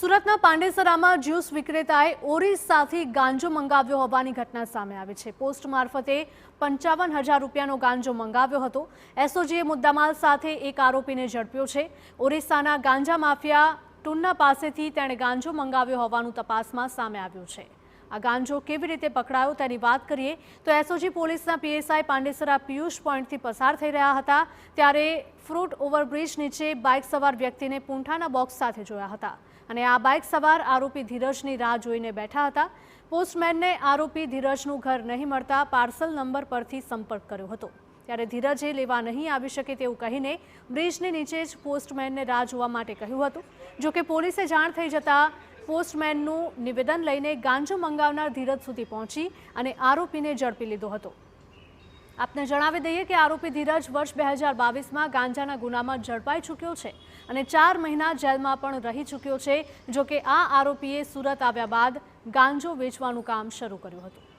સુરતના પાંડેસરામાં જ્યુસ વિક્રેતાએ ઓરિસ્સાથી ગાંજો મંગાવ્યો હોવાની ઘટના સામે આવી છે। પોસ્ટ મારફતે 55,000 રૂપિયાનો ગાંજો મંગાવ્યો હતો। એસઓજીએ મુદ્દામાલ સાથે એક આરોપીને ઝડપ્યો છે। ઓરિસ્સાના ગાંજા માફિયા ટુન્ના પાસેથી તેણે ગાંજો મંગાવ્યો હોવાનું તપાસમાં સામે આવ્યું છે। આ ગાંજો કેવી રીતે પકડાયો તેની વાત કરીએ તો એસઓજી પોલીસના પીએસઆઈ પાંડેસરા પિયુષ પોઈન્ટથી પસાર થઈ રહ્યા હતા ત્યારે ફ્રૂટ ઓવરબ્રિજ નીચે બાઇક સવાર વ્યક્તિને પૂંઠાના બોક્સ સાથે જોયા હતા અને આ બાઇક સવાર આરોપી ધીરજની રાહ જોઈને બેઠા હતા। પોસ્ટમેનને આરોપી ધીરજનું ઘર નહીં મળતા પાર્સલ નંબર પરથી સંપર્ક કર્યો હતો ત્યારે ધીરજે લેવા નહીં આવી શકે તેવું કહીને બ્રિજની નીચે જ પોસ્ટમેનને રાહ જોવા માટે કહ્યું હતું। જોકે પોલીસે જાણ થઈ જતા પોસ્ટમેનનું નિવેદન લઈને ગાંજો મંગાવનાર ધીરજ સુધી પહોંચી અને આરોપીને ઝડપી લીધો હતો। આપને જણાવી દઈએ કે આરોપી ધીરજ વર્ષ 2022માં ગાંજાના ગુનામાં ઝડપાઈ ચૂક્યો છે અને 4 મહિના જેલમાં પણ રહી ચૂક્યો છે। જોકે આ આરોપીએ સુરત આવ્યા બાદ ગાંજો વેચવાનું કામ શરૂ કર્યું હતું।